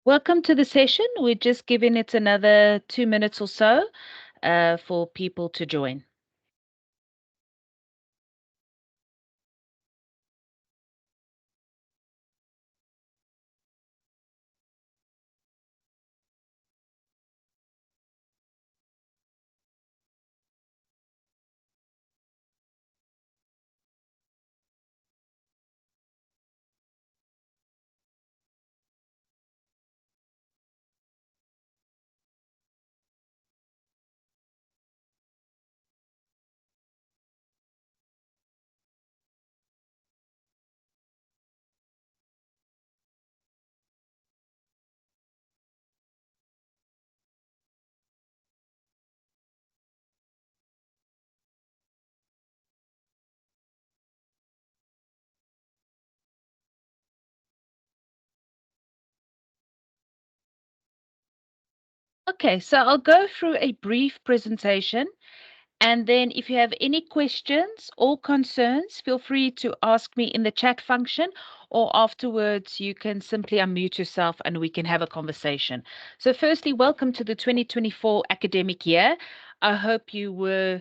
Welcome to the session. We're just giving it another 2 minutes or so for people to join. Okay, so I'll go through a brief presentation, and then if you have any questions or concerns, feel free to ask me in the chat function, or afterwards you can simply unmute yourself and we can have a conversation. So firstly, welcome to the 2024 academic year. I hope you were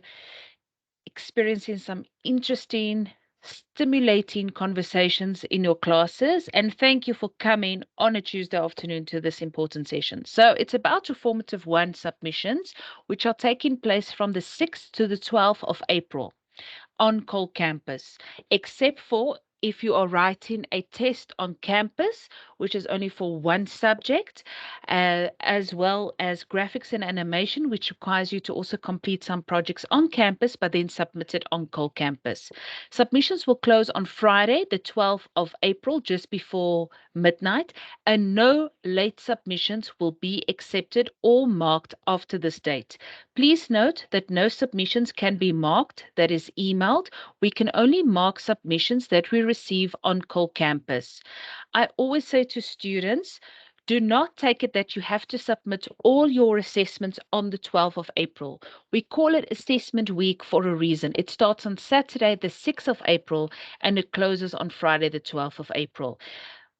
experiencing some interesting, stimulating conversations in your classes. And thank you for coming on a Tuesday afternoon to this important session. So it's about Reformative 1 submissions, which are taking place from the 6th to the 12th of April on Cole campus, except for if you are writing a test on campus, which is only for one subject, as well as graphics and animation, which requires you to also complete some projects on campus, but then submit it on Cole campus. Submissions will close on Friday, the 12th of April, just before midnight, and no late submissions will be accepted or marked after this date. Please note that no submissions can be marked, that is emailed. We can only mark submissions that we receive on Cole campus. I always say to students, do not take it that you have to submit all your assessments on the 12th of April. We call it assessment week for a reason. It starts on Saturday, the 6th of April, and it closes on Friday, the 12th of April.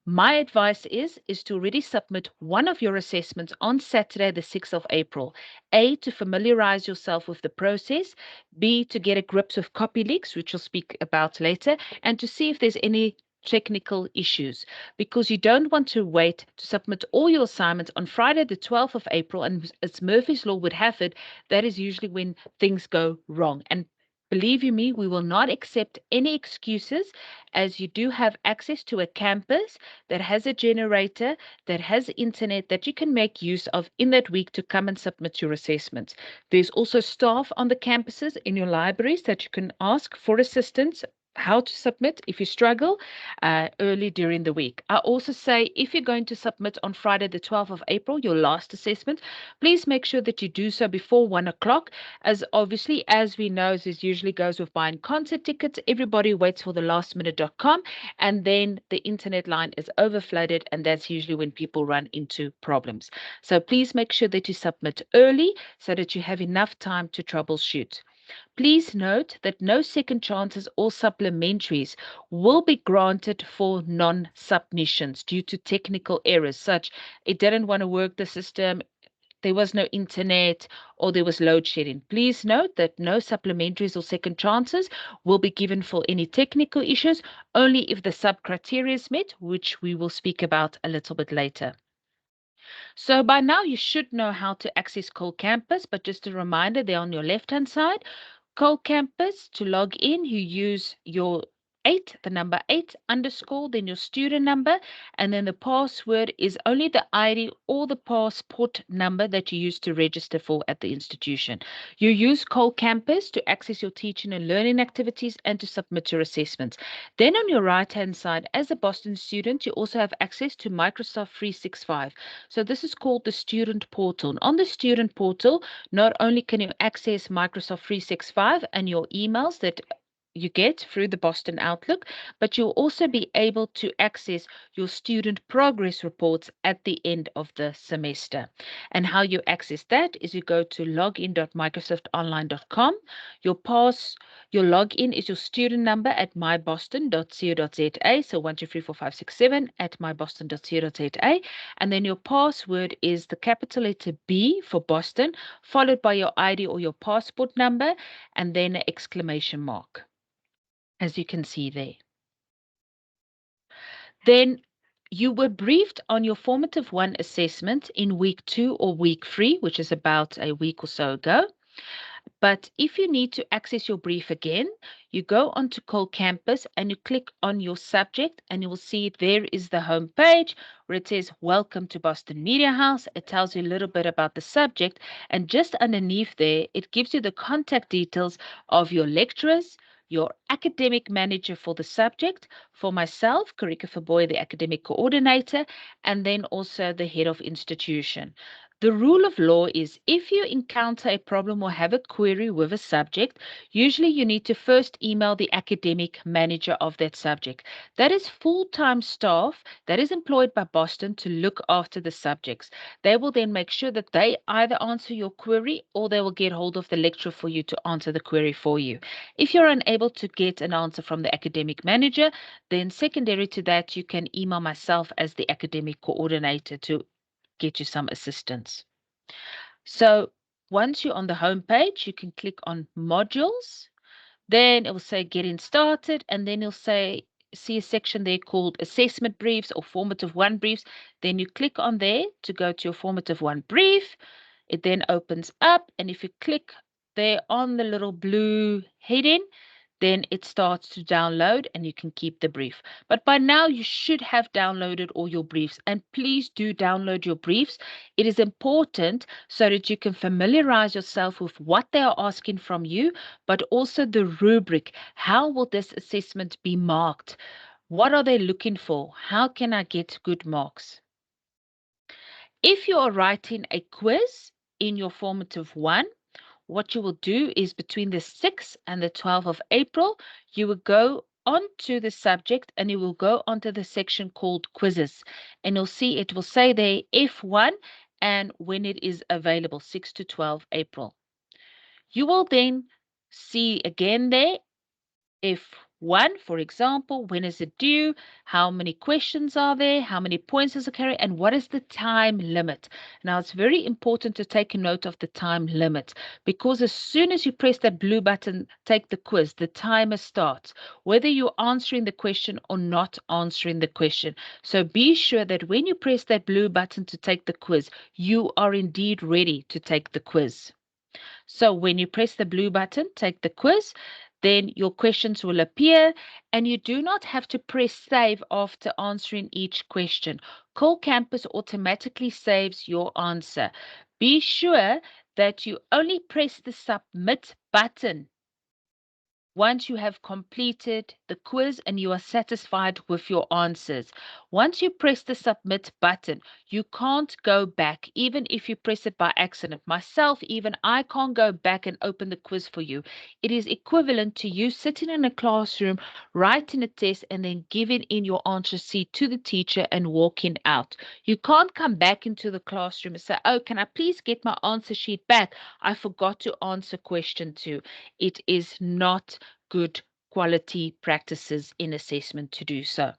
My advice is to already submit one of your assessments on Saturday, the 6th of April. A, to familiarize yourself with the process. B, to get a grip with copy leaks, which we'll speak about later, and to see if there's any technical issues, because you don't want to wait to submit all your assignments on Friday, the 12th of April, and as Murphy's Law would have it, that is usually when things go wrong. And believe you me, we will not accept any excuses, as you do have access to a campus that has a generator, that has internet that you can make use of in that week to come and submit your assessments. There's also staff on the campuses in your libraries that you can ask for assistance how to submit if you struggle early during the week. I also say if you're going to submit on Friday, the 12th of April, your last assessment, please make sure that you do so before 1 o'clock, as obviously, as we know, this usually goes with buying concert tickets. Everybody waits for the lastminute.com, and then the internet line is overflooded, and that's usually when people run into problems. So please make sure that you submit early so that you have enough time to troubleshoot. Please note that no second chances or supplementaries will be granted for non-submissions due to technical errors, such it didn't want to work the system, there was no internet, or there was load shedding. Please note that no supplementaries or second chances will be given for any technical issues, only if the sub criteria is met, which we will speak about a little bit later. So by now you should know how to access Cole Campus, but just a reminder, they're on your left-hand side. Cole Campus, to log in, you use your 8, the number 8 underscore, then your student number, and then the password is only the ID or the passport number that you use to register for at the institution. You use Cole Campus to access your teaching and learning activities and to submit your assessments. Then on your right-hand side, as a Boston student, you also have access to Microsoft 365. So this is called the student portal. On the student portal, not only can you access Microsoft 365 and your emails that you get through the Boston Outlook, but you'll also be able to access your student progress reports at the end of the semester. And how you access that is you go to login.microsoftonline.com. Your login is your student number at myboston.co.za. So 1234567 at myboston.co.za. And then your password is the capital letter B for Boston, followed by your ID or your passport number, and then an exclamation mark, as you can see there. Then you were briefed on your formative 1 assessment in week 2 or week 3, which is about a week or so ago. But if you need to access your brief again, you go onto Cole Campus and you click on your subject, and you will see there is the home page where it says Welcome to Boston Media House. It tells you a little bit about the subject, and just underneath there, it gives you the contact details of your lecturers, your academic manager for the subject, for myself, Karika Faboy, the academic coordinator, and then also the head of institution. The rule of law is if you encounter a problem or have a query with a subject, usually you need to first email the academic manager of that subject. That is full-time staff that is employed by Boston to look after the subjects. They will then make sure that they either answer your query or they will get hold of the lecturer for you to answer the query for you. If you're unable to get an answer from the academic manager, then secondary to that, you can email myself as the academic coordinator to get you some assistance. So once you're on the home page, you can click on modules. Then it will say getting started, and then it'll say see a section there called assessment briefs or formative 1 briefs. Then you click on there to go to your formative 1 brief. It then opens up, and if you click there on the little blue heading, then it starts to download and you can keep the brief. But by now you should have downloaded all your briefs, and please do download your briefs. It is important so that you can familiarize yourself with what they are asking from you, but also the rubric. How will this assessment be marked? What are they looking for? How can I get good marks? If you are writing a quiz in your formative 1, what you will do is between the 6th and the 12th of April, you will go onto the subject and you will go onto the section called quizzes. And you'll see it will say there F1 and when it is available, 6 to 12 April. You will then see again there F1, for example, when is it due? How many questions are there? How many points does it carry? And what is the time limit? Now, it's very important to take a note of the time limit because as soon as you press that blue button, take the quiz, the timer starts, whether you're answering the question or not answering the question. So be sure that when you press that blue button to take the quiz, you are indeed ready to take the quiz. So when you press the blue button, take the quiz, then your questions will appear and you do not have to press save after answering each question. Cole Campus automatically saves your answer. Be sure that you only press the submit button once you have completed the quiz and you are satisfied with your answers. Once you press the submit button, you can't go back, even if you press it by accident. Myself, even I can't go back and open the quiz for you. It is equivalent to you sitting in a classroom, writing a test, and then giving in your answer sheet to the teacher and walking out. You can't come back into the classroom and say, oh, can I please get my answer sheet back? I forgot to answer question 2. It is not good quality practices in assessment to do so.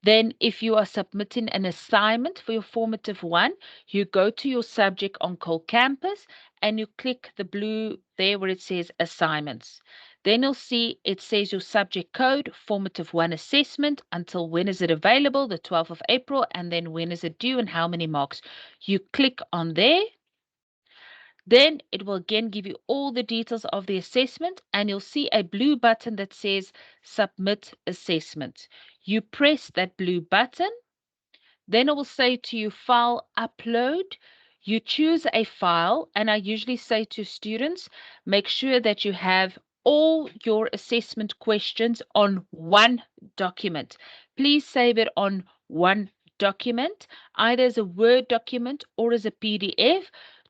Then if you are submitting an assignment for your formative 1, you go to your subject on Cole Campus and you click the blue there where it says assignments. Then you'll see it says your subject code, formative 1 assessment, until when is it available, the 12th of April, and then when is it due and how many marks. You click on there. Then it will again give you all the details of the assessment and you'll see a blue button that says submit assessment. You press that blue button, then it will say to you file upload. You choose a file and I usually say to students, make sure that you have all your assessment questions on one document. Please save it on one document, either as a Word document or as a PDF.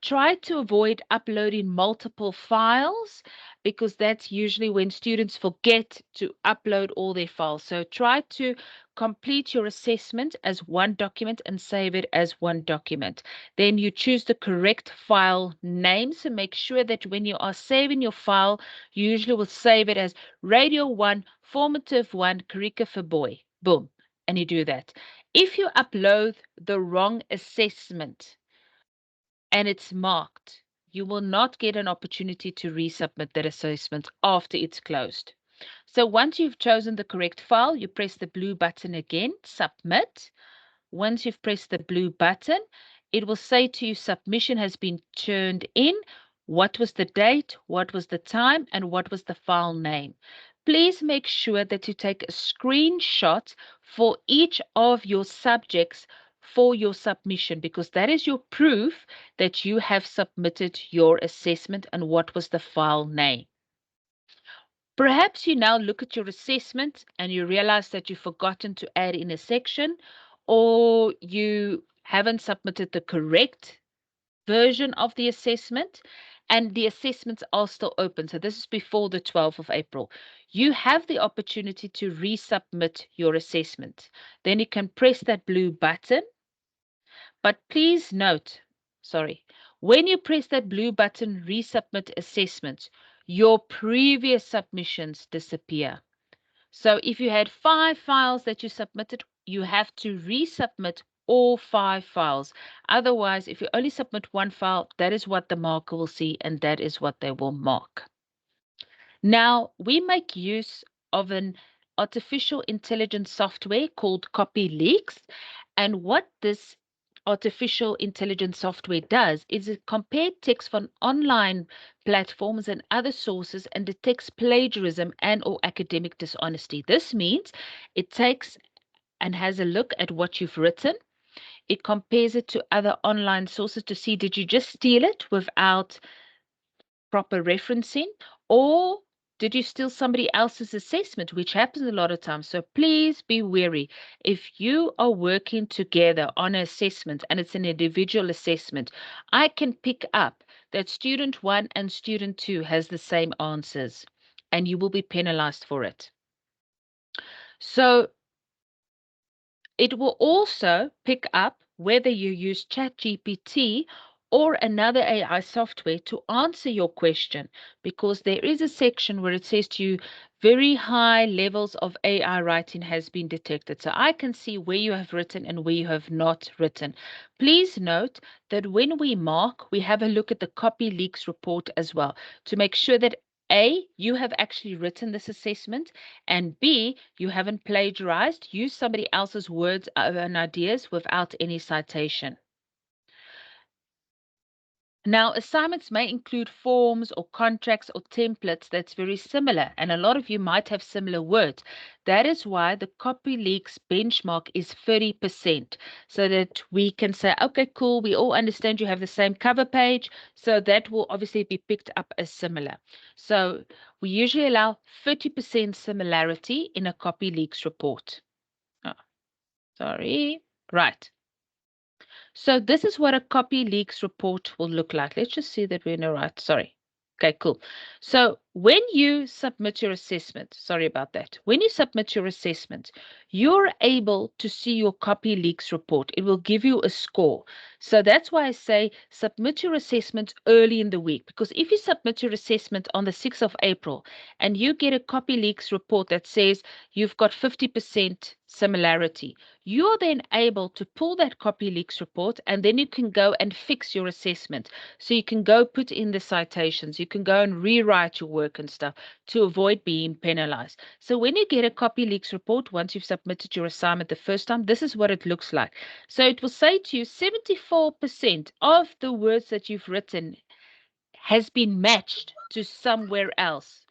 Try to avoid uploading multiple files because that's usually when students forget to upload all their files. So try to complete your assessment as one document and save it as one document. Then you choose the correct file name. So make sure that when you are saving your file, you usually will save it as Radio 1, Formative 1, Karika for Boy. Boom. And you do that. If you upload the wrong assessment and it's marked, you will not get an opportunity to resubmit that assessment after it's closed. So once you've chosen the correct file, you press the blue button again, submit. Once you've pressed the blue button, it will say to you, submission has been turned in. What was the date, what was the time, and what was the file name? Please make sure that you take a screenshot for each of your subjects for your submission, because that is your proof that you have submitted your assessment and what was the file name. Perhaps you now look at your assessment and you realize that you've forgotten to add in a section, or you haven't submitted the correct version of the assessment, and the assessments are still open. So this is before the 12th of April. You have the opportunity to resubmit your assessment. Then you can press that blue button. But please note, when you press that blue button, resubmit assessment, your previous submissions disappear. So if you had 5 files that you submitted, you have to resubmit all 5 files. Otherwise, if you only submit 1 file, that is what the marker will see and that is what they will mark. Now, we make use of an artificial intelligence software called CopyLeaks. And what this artificial intelligence software does is it compares text from online platforms and other sources and detects plagiarism and or academic dishonesty. This means it takes and has a look at what you've written. It compares it to other online sources to see, did you just steal it without proper referencing, or did you steal somebody else's assessment, which happens a lot of times. So please be wary. If you are working together on an assessment and it's an individual assessment, I can pick up that student 1 and student 2 has the same answers, and you will be penalized for it. So it will also pick up whether you use ChatGPT or another AI software to answer your question, because there is a section where it says to you, very high levels of AI writing has been detected. So I can see where you have written and where you have not written. Please note that when we mark, we have a look at the CopyLeaks report as well to make sure that A, you have actually written this assessment, and B, you haven't plagiarized, used somebody else's words and ideas without any citation. Now, assignments may include forms or contracts or templates that's very similar, and a lot of you might have similar words. That is why the CopyLeaks benchmark is 30%, so that we can say, okay, cool, we all understand you have the same cover page, so that will obviously be picked up as similar. So we usually allow 30% similarity in a CopyLeaks report. Oh, sorry. Right. So this is what a CopyLeaks report will look like. Let's just see that we're in the right. Sorry. Okay, cool. So when you submit your assessment, sorry about that. When you submit your assessment, you're able to see your CopyLeaks report. It will give you a score. So that's why I say submit your assessment early in the week, because if you submit your assessment on the 6th of April and you get a CopyLeaks report that says you've got 50% similarity, you're then able to pull that CopyLeaks report and then you can go and fix your assessment. So you can go put in the citations, you can go and rewrite your work and stuff to avoid being penalized. So when you get a CopyLeaks report, once you've submitted your assignment the first time, this is what it looks like. So it will say to you 74% of the words that you've written has been matched to somewhere else.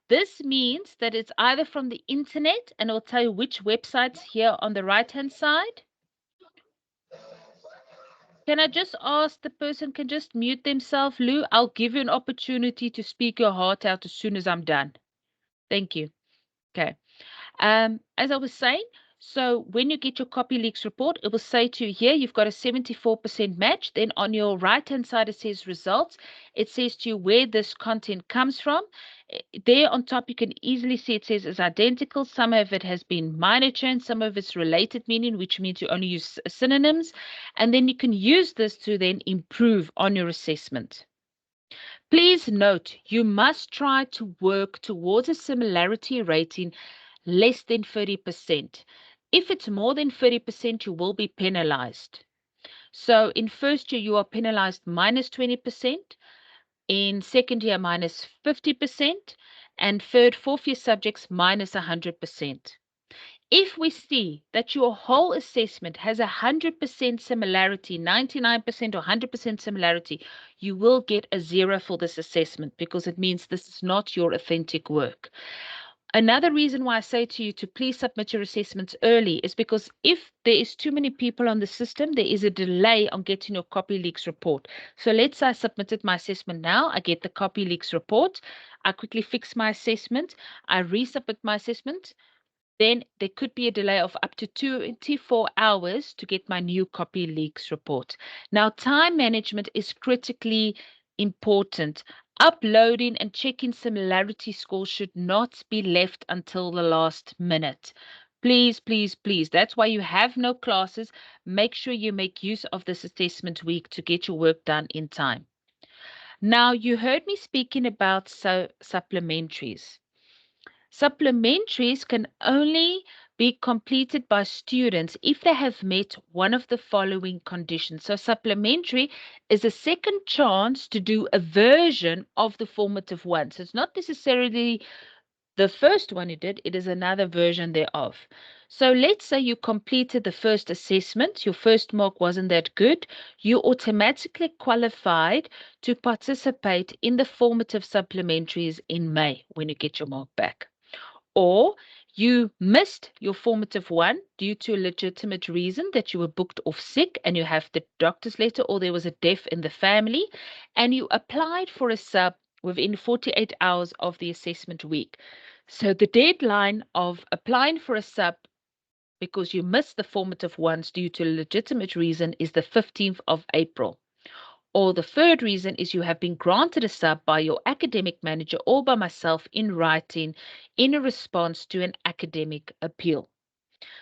This means that it's either from the internet, and it'll tell you which websites here on the right-hand side. Can I just ask the person can just mute themselves, Lou? I'll give you an opportunity to speak your heart out as soon as I'm done. Thank you. Okay. As I was saying, So when you get your copy leaks report, it will say to you here, you've got a 74% match. Then on your right-hand side, it says results. It says to you where this content comes from. There on top, you can easily see it says it's identical. Some of it has been minor change, some of it's related meaning, which means you only use synonyms. And then you can use this to then improve on your assessment. Please note, you must try to work towards a similarity rating less than 30%. If it's more than 30%, you will be penalized. So in first year, you are penalized minus 20%, in second year, minus 50%, and third, fourth year subjects, minus 100%. If we see that your whole assessment has 100% similarity, 99% or 100% similarity, you will get a 0 for this assessment because it means this is not your authentic work. Another reason why I say to you to please submit your assessments early is because if there is too many people on the system, there is a delay on getting your copy leaks report. So let's say I submitted my assessment now, I get the copy leaks report, I quickly fix my assessment, I resubmit my assessment, then there could be a delay of up to 24 hours to get my new copy leaks report. Now, time management is critically important. Uploading and checking similarity scores should not be left until the last minute. Please, please, please. That's why you have no classes. Make sure you make use of this assessment week to get your work done in time. Now, you heard me speaking about supplementaries. Supplementaries can only be completed by students if they have met one of the following conditions. So supplementary is a second chance to do a version of the formative one. So it's not necessarily the first one you did, it is another version thereof. So let's say you completed the first assessment, your first mark wasn't that good, you automatically qualified to participate in the formative supplementaries in May when you get your mark back. Or you missed your formative one due to a legitimate reason that you were booked off sick and you have the doctor's letter, or there was a death in the family, and you applied for a sub within 48 hours of the assessment week. So the deadline of applying for a sub because you missed the formative ones due to a legitimate reason is the 15th of April. Or the third reason is you have been granted a sub by your academic manager or by myself in writing in a response to an academic appeal.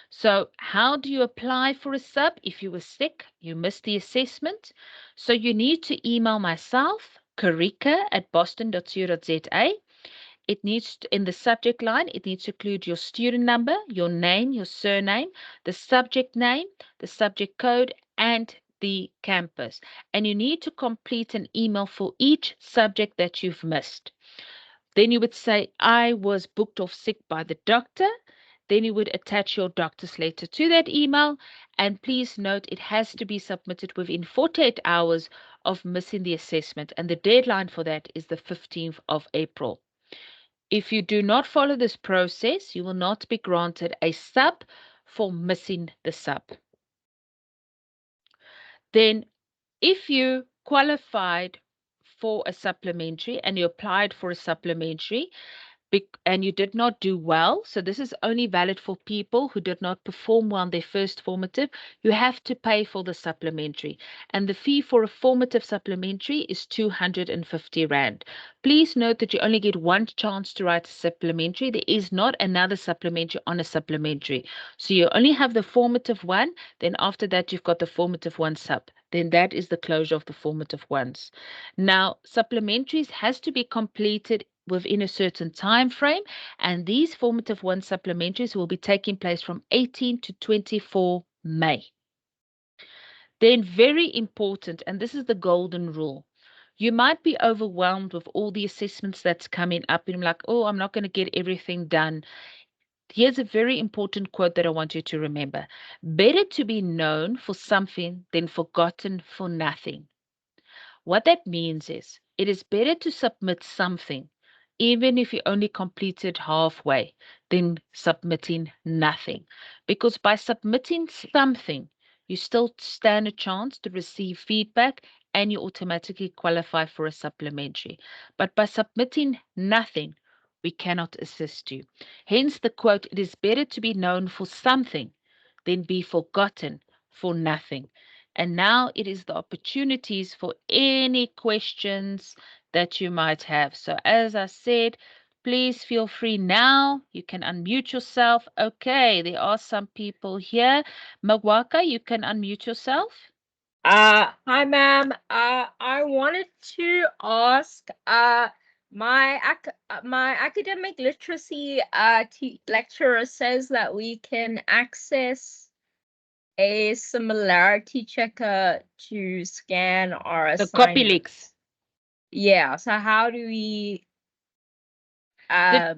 So how do you apply for a sub if you were sick, you missed the assessment? So you need to email myself, karika@boston.co.za. It needs to, in the subject line, it needs to include your student number, your name, your surname, the subject name, the subject code, and the campus. And you need to complete an email for each subject that you've missed. Then you would say, I was booked off sick by the doctor. Then you would attach your doctor's letter to that email. And please note, it has to be submitted within 48 hours of missing the assessment. And the deadline for that is the 15th of April. If you do not follow this process, you will not be granted a sub for missing the sub. Then, if you qualified for a supplementary and you applied for a supplementary, and you did not do well, so this is only valid for people who did not perform well on their first formative, you have to pay for the supplementary. And the fee for a formative supplementary is 250 Rand. Please note that you only get one chance to write a supplementary. There is not another supplementary on a supplementary. So you only have the formative one, then after that you've got the formative one sub. Then that is the closure of the formative ones. Now, supplementaries has to be completed within a certain time frame, and these formative one supplementaries will be taking place from 18 to 24 May. Then very important, and this is the golden rule. You might be overwhelmed with all the assessments that's coming up and I'm like, oh, I'm not going to get everything done. Here's a very important quote that I want you to remember. Better to be known for something than forgotten for nothing. What that means is it is better to submit something, even if you only completed halfway, than submitting nothing. Because by submitting something, you still stand a chance to receive feedback and you automatically qualify for a supplementary. But by submitting nothing, we cannot assist you. Hence the quote, it is better to be known for something than be forgotten for nothing. And now it is the opportunities for any questions that you might have. So as I said, please feel free now. You can unmute yourself. Okay, there are some people here. Mawaka, you can unmute yourself. Hi, ma'am. I wanted to ask, my academic literacy lecturer says that we can access a similarity checker to scan our The copy assignments. leaks. Yeah. So how do we get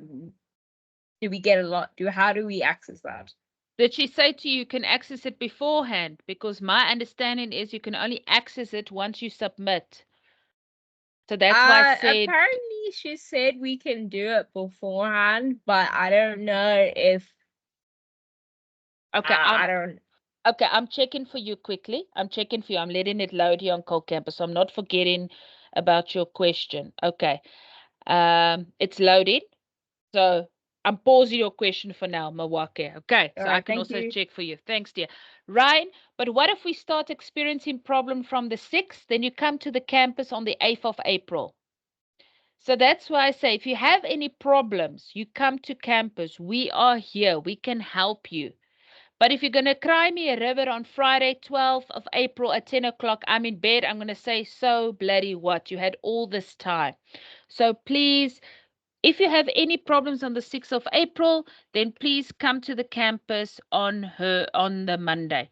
a lot? How do we access that? Did she say to you can access it beforehand? Because my understanding is you can only access it once you submit. So that's why I said. Apparently she said we can do it beforehand, but I don't know if Okay, I don't. okay, I'm checking for you quickly. I'm checking for you. I'm letting it load here on Cole Campus. So I'm not forgetting about your question. Okay. It's loaded. So I'm pausing your question for now, Mawake. Okay, All so I right, can thank also you. check for you. Thanks, dear. Ryan, but what if we start experiencing problem from the 6th? Then you come to the campus on the 8th of April. So that's why I say if you have any problems, you come to campus. We are here. We can help you. But if you're going to cry me a river on Friday, 12th of April at 10 o'clock, I'm in bed, I'm going to say, so bloody what? You had all this time. So please, if you have any problems on the 6th of April, then please come to the campus on the Monday.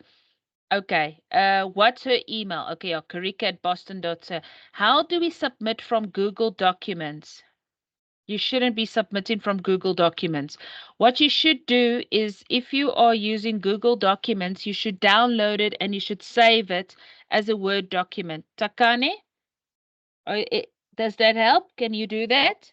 Okay. What's her email? Okay, Karika at boston.ca. How do we submit from Google Documents? You shouldn't be submitting from Google Documents. What you should do is if you are using Google Documents, you should download it and you should save it as a Word document. Takane, does that help? Can you do that?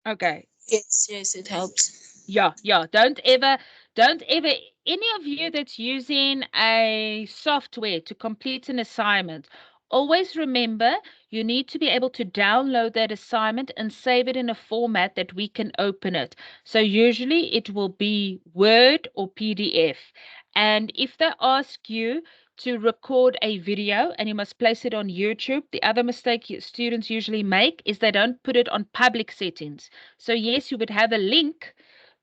Okay. Yes, it helps. Yeah. Don't ever, any of you that's using a software to complete an assignment, always remember you need to be able to download that assignment and save it in a format that we can open it. So usually it will be Word or PDF. And if they ask you to record a video and you must place it on YouTube, the other mistake students usually make is they don't put it on public settings. So yes, you would have a link,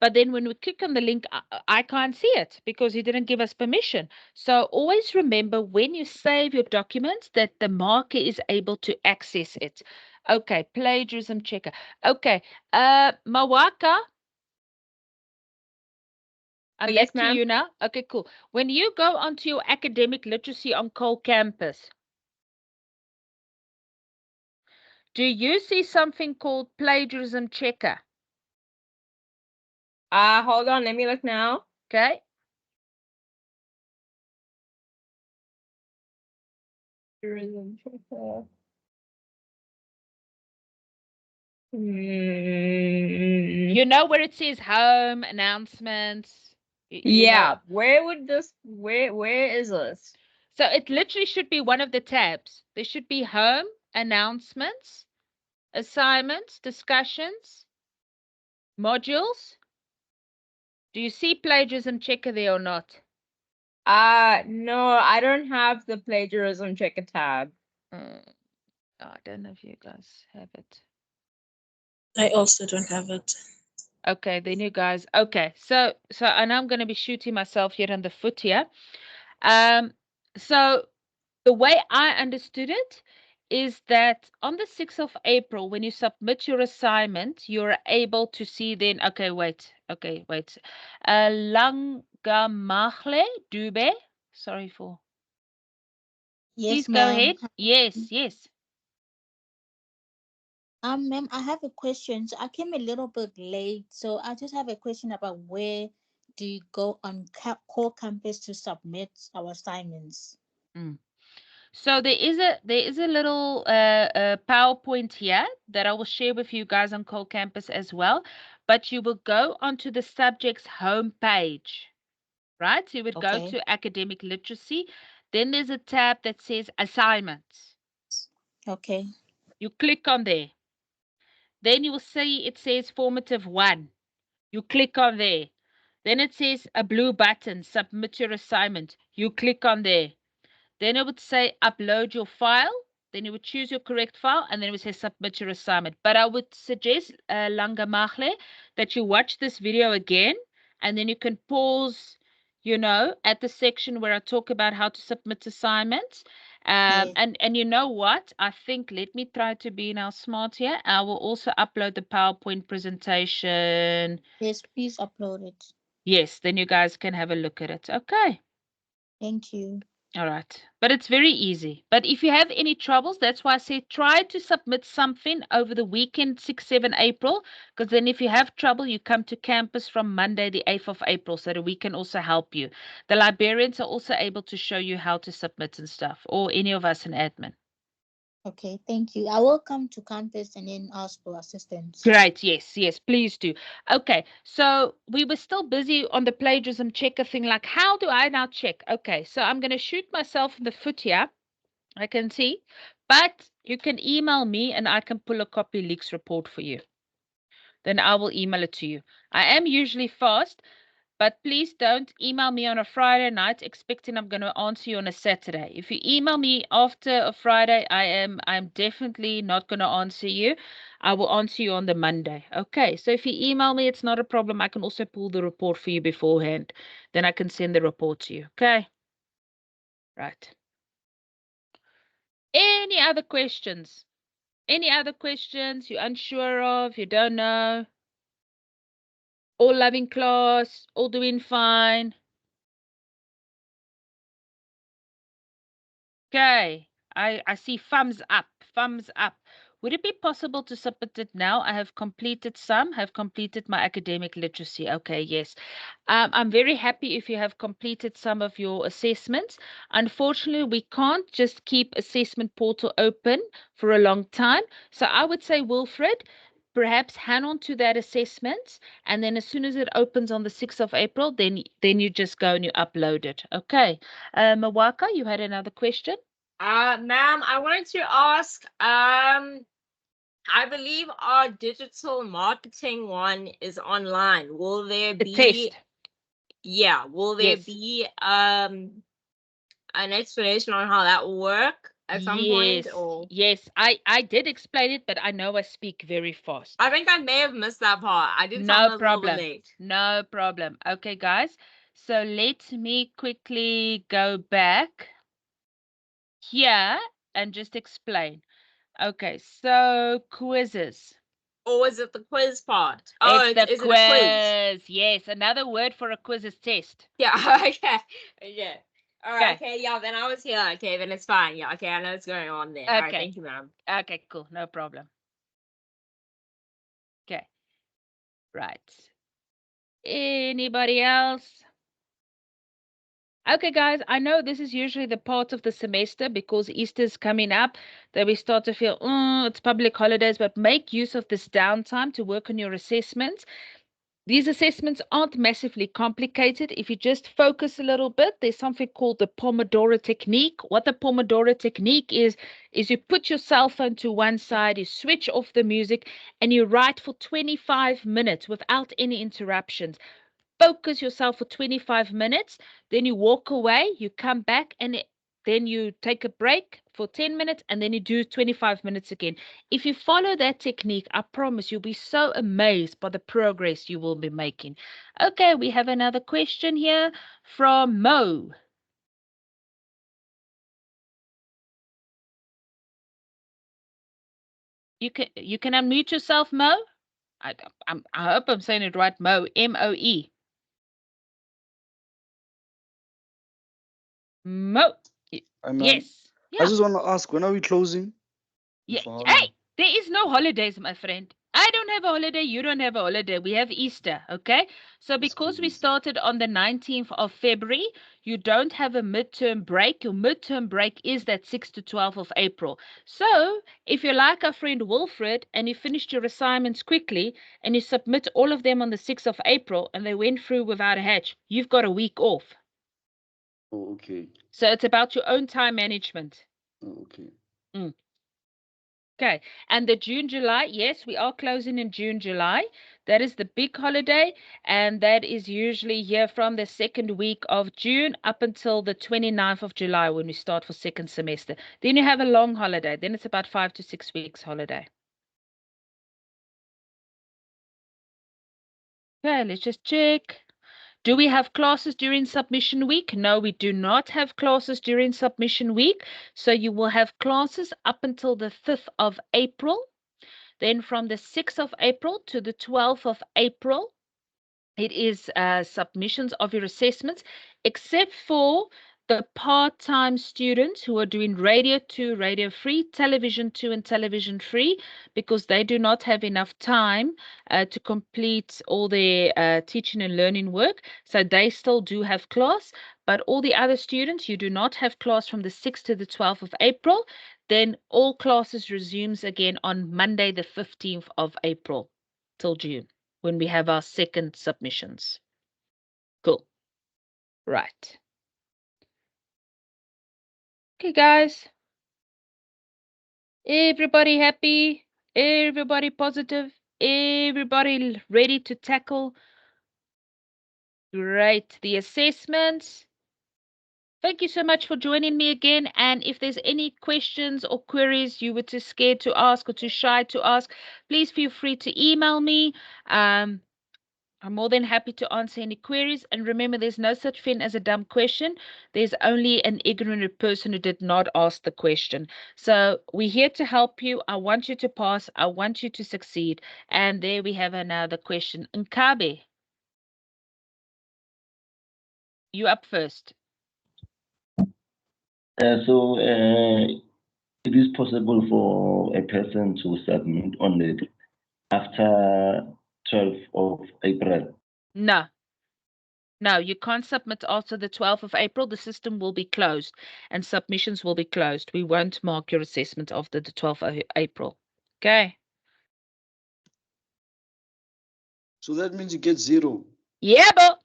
but then when we click on the link, I can't see it because he didn't give us permission. So always remember when you save your documents that the marker is able to access it. Okay, plagiarism checker. Okay, Mawaka, I'm Yes, back to ma'am. you now. Okay, cool. When you go onto your academic literacy on Cole campus, do you see something called plagiarism checker? Hold on, let me look now. Okay. Tourism checker. You know where it says home announcements? You Yeah, know. where would this? Where is this? So it literally should be one of the tabs. There should be home, announcements, assignments, discussions, modules. Do you see plagiarism checker there or not? No, I don't have the plagiarism checker tab. I don't know if you guys have it. I also don't have it. Okay, then you guys. Okay, so and I'm going to be shooting myself here on the foot here. Um, so the way I understood it is that on the 6th of April, when you submit your assignment, you're able to see then, okay, wait. Langamahle Dube. Sorry for. Please Yes, go ma'am. ahead. Yes. Ma'am, I have a question. So I came a little bit late, so I just have a question about where do you go on core campus to submit our assignments? Mm. So there is a little PowerPoint here that I will share with you guys on Cole Campus as well. But you will go onto the subject's homepage, right? So you would go Okay. to academic literacy. Then there's a tab that says assignments. Okay. You click on there. Then you will see it says formative 1. You click on there. Then it says a blue button, submit your assignment. You click on there. Then it would say upload your file. Then you would choose your correct file, and then it would say submit your assignment. But I would suggest, Langamahle, that you watch this video again, and then you can pause, at the section where I talk about how to submit assignments. Yes. And you know what? I think, let me try to be now smart here. I will also upload the PowerPoint presentation. Yes, please upload it. Yes, then you guys can have a look at it. Okay. Thank you. All right. But it's very easy. But if you have any troubles, that's why I said try to submit something over the weekend, 6, 7 April, because then if you have trouble, you come to campus from Monday, the 8th of April, so that we can also help you. The librarians are also able to show you how to submit and stuff, or any of us in admin. Okay, thank you. I will come to campus and then ask for assistance. Great. Yes, yes, please do. Okay, so we were still busy on the plagiarism checker thing. Like, how do I now check? Okay, so I'm going to shoot myself in the foot here. I can see, but you can email me and I can pull a copy leaks report for you. Then I will email it to you. I am usually fast, but please don't email me on a Friday night expecting I'm going to answer you on a Saturday. If you email me after a Friday, I'm definitely not going to answer you. I will answer you on the Monday. Okay, so if you email me, it's not a problem. I can also pull the report for you beforehand. Then I can send the report to you. Okay. Right. Any other questions? Any other questions you're unsure of, you don't know? All loving class, all doing fine. Okay, I see thumbs up, thumbs up. Would it be possible to submit it now? I have completed some, have completed my academic literacy. Okay, yes. I'm very happy if you have completed some of your assessments. Unfortunately, we can't just keep assessment portal open for a long time. So I would say, Wilfred, perhaps hang on to that assessment, and then as soon as it opens on the 6th of April, then you just go and you upload it. Okay. Mawaka, you had another question? Ma'am, I wanted to ask, I believe our digital marketing one is online. Will there The be, test. will there Yes. be an explanation on how that will work at some point? Yes. Or Yes. I did explain it, but I know I speak very fast. I think I may have missed that part. I did sound No a little bit problem. late. No problem. Okay, guys. So let me quickly go back here and just explain. Okay, so quizzes. Or is it the quiz part? Oh, It's the is it a quiz? quiz. Yes, another word for a quiz is test. Yeah, okay. Yeah. All right, Okay. okay, yeah, then I was here. Okay, then it's fine. Yeah, okay, I know what's going on then. All right, Okay. thank you, ma'am. Okay, cool. No problem. Okay. Right. Anybody else? Okay, guys, I know this is usually the part of the semester because Easter's coming up that we start to feel, oh, it's public holidays, but make use of this downtime to work on your assessments. These assessments aren't massively complicated. If you just focus a little bit, there's something called the Pomodoro technique. What the Pomodoro technique is you put your cell phone to one side, you switch off the music, and you write for 25 minutes without any interruptions. Focus yourself for 25 minutes, then you walk away, you come back, and then you take a break for 10 minutes, and then you do 25 minutes again. If you follow that technique, I promise you'll be so amazed by the progress you will be making. Okay, we have another question here from Mo. You can unmute yourself, Mo. I hope I'm saying it right, Mo. Moe. Mo. Hi, ma'am. Yes. I Yeah. just want to ask, when are we closing? Yeah. For how long? Hey, there is no holidays, my friend. I don't have a holiday. You don't have a holiday. We have Easter. Okay. So That's because we crazy. started on the 19th of February, you don't have a midterm break. Your midterm break is that 6 to 12 of April. So if you're like our friend Wilfred and you finished your assignments quickly and you submit all of them on the 6th of April and they went through without a hatch, you've got a week off. Oh, okay. So it's about your own time management. Oh, okay. Mm. Okay. And the June, July, yes, we are closing in June, July. That is the big holiday. And that is usually here from the second week of June up until the 29th of July when we start for second semester. Then you have a long holiday. Then it's about 5 to 6 weeks holiday. Okay, let's just check. Do we have classes during submission week? No, we do not have classes during submission week. So you will have classes up until the 5th of April. Then from the 6th of April to the 12th of April, it is submissions of your assessments, except for the part-time students who are doing Radio 2, Radio Free, Television 2, and Television Free, because they do not have enough time to complete all their teaching and learning work. So they still do have class, but all the other students, you do not have class from the 6th to the 12th of April. Then all classes resumes again on Monday, the 15th of April till June, when we have our second submissions. Cool. Right. Okay, guys. Everybody happy? Everybody positive? Everybody ready to tackle? Great. The assessments. Thank you so much for joining me again. And if there's any questions or queries you were too scared to ask or too shy to ask, please feel free to email me. I'm more than happy to answer any queries. And remember, there's no such thing as a dumb question. There's only an ignorant person who did not ask the question. So we're here to help you. I want you to pass. I want you to succeed. And there we have another question. Nkabe, you up first. It is possible for a person to submit on the after 12th of April. No. No, you can't submit after the 12th of April. The system will be closed and submissions will be closed. We won't mark your assessment after the 12th of April. Okay. So that means you get 0. Yeah, but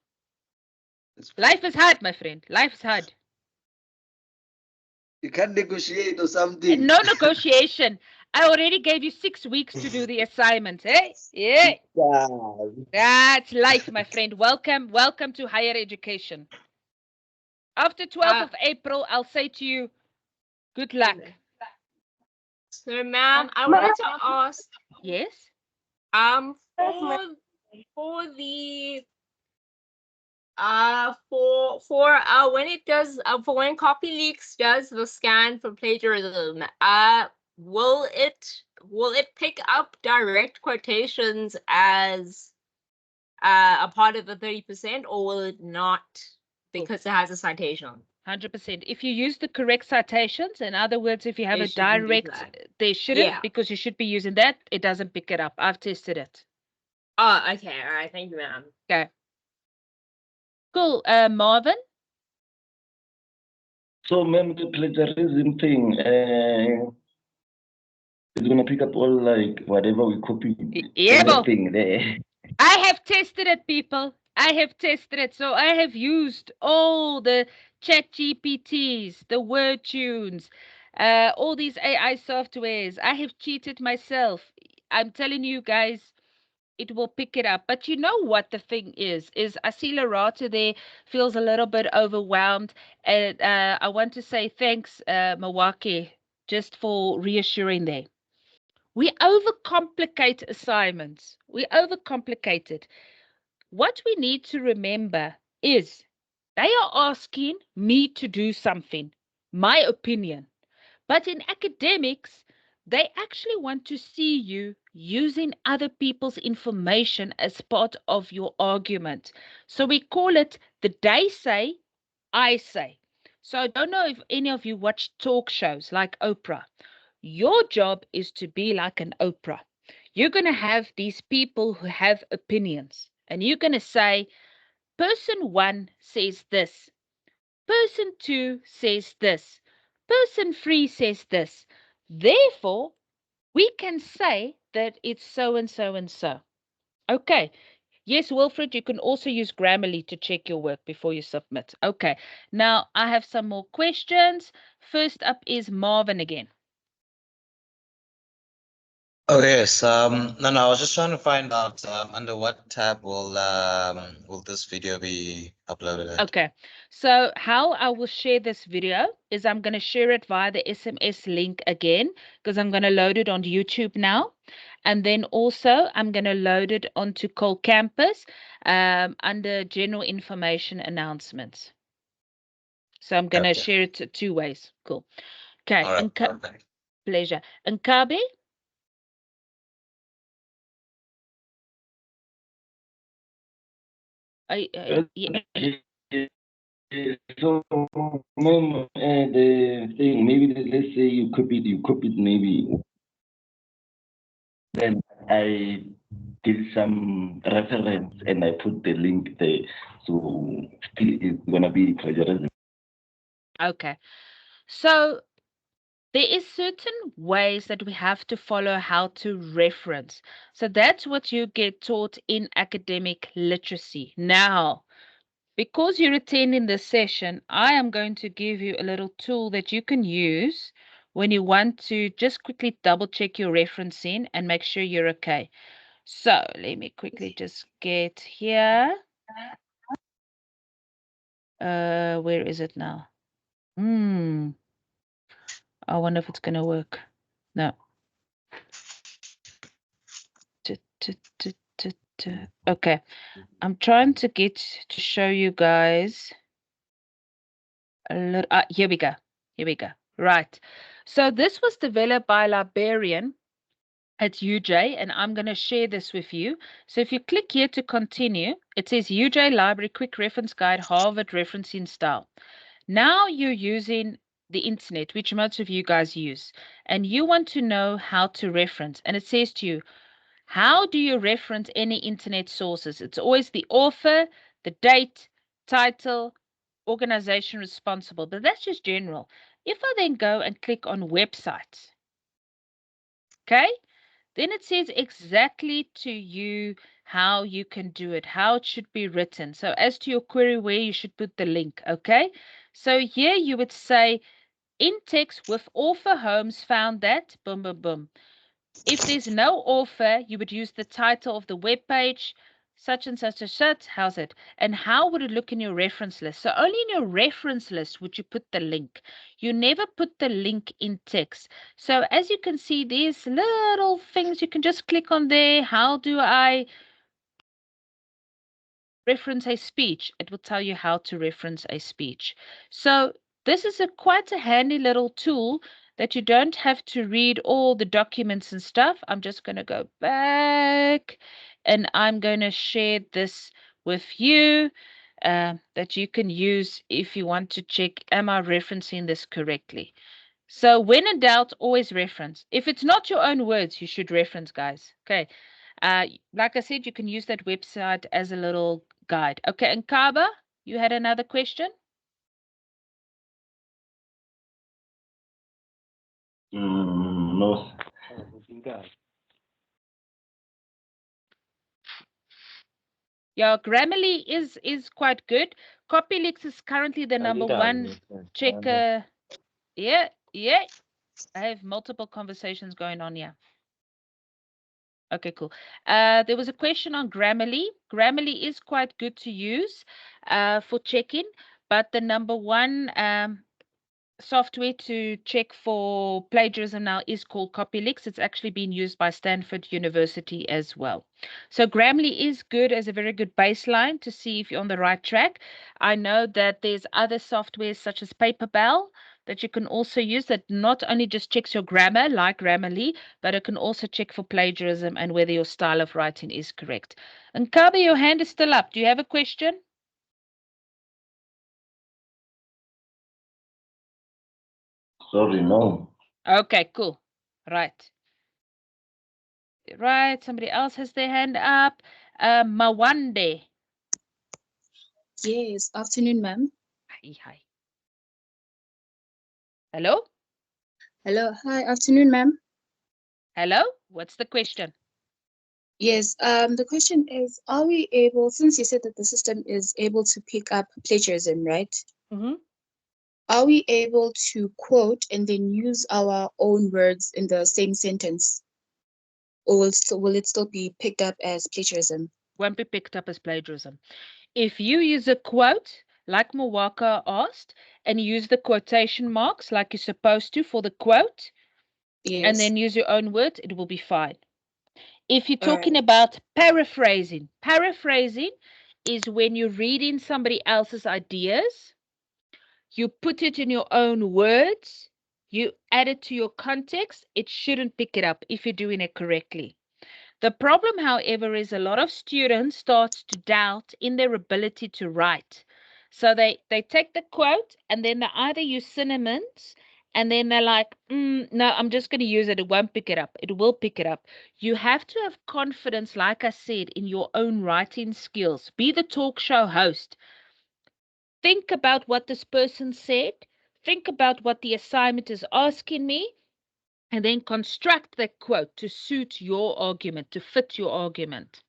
That's life is hard, my friend. Life is hard. You can't negotiate or something. No negotiation. I already gave you 6 weeks to do the assignment. Hey, yeah. That's life, my friend. Welcome to higher education. After 12th of April, I'll say to you, good luck. So, ma'am, I wanted to ask. Yes. For the when it does for when CopyLeaks does the scan for plagiarism, will it pick up direct quotations as a part of the 30%, or will it not, because it has a citation? 100%. If you use the correct citations, in other words, if you have It a shouldn't do direct, that. they shouldn't, Yeah. because you should be using that. It doesn't pick it up. I've tested it. Oh, okay. All right. Thank you, ma'am. Okay. Cool. Marvin? So, ma'am, the plagiarism thing, it's gonna pick up all like whatever we copy. Yeah, everything there. I have tested it, people. I have tested it. So I have used all the chat GPTs, the word tunes, all these AI softwares. I have cheated myself. I'm telling you guys, it will pick it up. But you know what the thing is I see Lorata there feels a little bit overwhelmed. And I want to say thanks, Mawake, just for reassuring there. We overcomplicate assignments. We overcomplicate it. What we need to remember is they are asking me to do something, my opinion. But in academics, they actually want to see you using other people's information as part of your argument. So we call it the they say, I say. So I don't know if any of you watch talk shows like Oprah. Your job is to be like an Oprah. You're going to have these people who have opinions, and you're going to say, person one says this, person two says this, person three says this. Therefore, we can say that it's so and so and so. Okay, Yes, Wilfred, you can also use Grammarly to check your work before you submit. Okay, now I have some more questions. First up is Marvin again. Oh yes. No, I was just trying to find out under what tab will this video be uploaded at? Okay, so how I will share this video is I'm going to share it via the SMS link again, because I'm going to load it on YouTube now. And then also I'm going to load it onto Cole Campus under general information announcements. So I'm going to share it two ways. Cool. Okay. All right, perfect. Pleasure. And Kabi? So, ma'am, the thing, maybe let's say you copied maybe. Then I did some reference and I put the link there. So still it's gonna be plagiarism. Okay. So there is certain ways that we have to follow how to reference. So that's what you get taught in academic literacy. Now, because you're attending this session, I am going to give you a little tool that you can use when you want to just quickly double check your referencing and make sure you're okay. So let me quickly just get here. Where is it now? I wonder if it's going to work. No. Okay. I'm trying to get to show you guys a little. Here we go. Here we go. Right. So this was developed by a librarian at UJ, and I'm going to share this with you. So if you click here to continue, it says UJ Library Quick Reference Guide, Harvard Referencing Style. Now you're using the internet, which most of you guys use, and you want to know how to reference. And it says to you, how do you reference any internet sources? It's always the author, the date, title, organization responsible, but that's just general. If I then go and click on websites, okay, then it says exactly to you how you can do it, how it should be written. So as to your query, where you should put the link, okay? So here you would say, in text with author Holmes found that, boom, boom, boom. If there's no author, you would use the title of the web page, such and such, how's it? And how would it look in your reference list? So only in your reference list would you put the link. You never put the link in text. So as you can see, there's little things you can just click on there. How do I reference a speech? It will tell you how to reference a speech. So this is quite a handy little tool that you don't have to read all the documents and stuff. I'm just going to go back and I'm going to share this with you that you can use if you want to check, am I referencing this correctly? So when in doubt, always reference. If it's not your own words, you should reference, guys. Okay. Like I said, you can use that website as a little guide. Okay, and Kaba, you had another question? No. Yeah, Grammarly is quite good. Copylix is currently the number one checker. Yeah. I have multiple conversations going on here. Okay, cool. There was a question on Grammarly. Grammarly is quite good to use for checking, but the number one software to check for plagiarism now is called Copylix. It's actually been used by Stanford University as well. So Grammarly is good as a very good baseline to see if you're on the right track. I know that there's other softwares such as Paperbell that you can also use that not only just checks your grammar like Grammarly, but it can also check for plagiarism and whether your style of writing is correct. And Kabi, your hand is still up. Do you have a question? Sorry, no. Okay, cool. Right. Right, somebody else has their hand up. Mawande. Yes, afternoon, ma'am. Hi. Hello? Hello, hi, afternoon, ma'am. Hello? What's the question? Yes. The question is, are we able, since you said that the system is able to pick up plagiarism, right? Mm-hmm. Are we able to quote and then use our own words in the same sentence? Or will it still be picked up as plagiarism? Won't be picked up as plagiarism. If you use a quote, like Mwaka asked, and use the quotation marks like you're supposed to for the quote, and Yes. then use your own words, it will be fine. If you're All right. talking about paraphrasing is when you're reading somebody else's ideas, you put it in your own words, you add it to your context, it shouldn't pick it up if you're doing it correctly. The problem, however, is a lot of students start to doubt in their ability to write. So they take the quote and then they either use synonyms and then they're like, no, I'm just going to use it. It won't pick it up. It will pick it up. You have to have confidence, like I said, in your own writing skills. Be the talk show host. Think about what this person said. Think about what the assignment is asking me and then construct that quote to suit your argument, to fit your argument.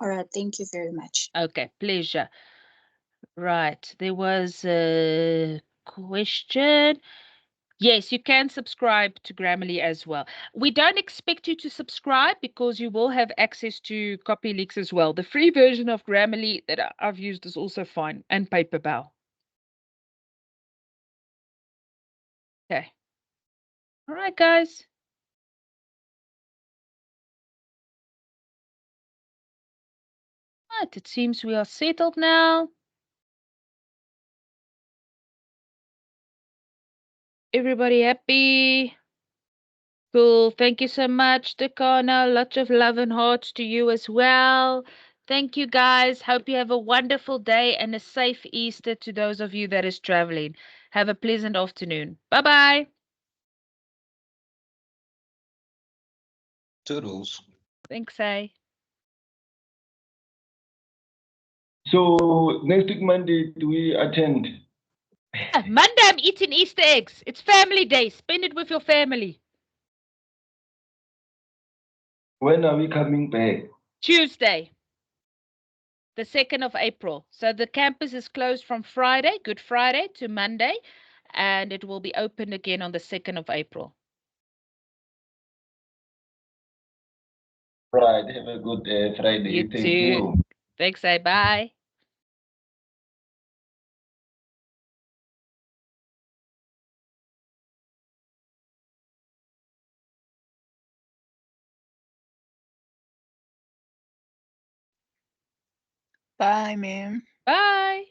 All right. Thank you very much. Okay, pleasure. Right, there was a question. Yes, you can subscribe to Grammarly as well. We don't expect you to subscribe because you will have access to copy leaks as well. The free version of Grammarly that I've used is also fine, and Paperbow. Okay. All right, guys. Right, it seems we are settled now. Everybody happy? Cool. Thank you so much, Dakana. Lots of love and hearts to you as well. Thank you, guys. Hope you have a wonderful day and a safe Easter to those of you that is traveling. Have a pleasant afternoon. Bye-bye. Toodles. Thanks, A. So next week Monday, do we attend? Monday, I'm eating Easter eggs. It's family day. Spend it with your family. When are we coming back? Tuesday, the 2nd of April. So the campus is closed from Friday, Good Friday, to Monday, and it will be open again on the 2nd of April. Right. Have a good Friday. You Thank too. you. Thanks, A. Bye. Bye, ma'am. Bye.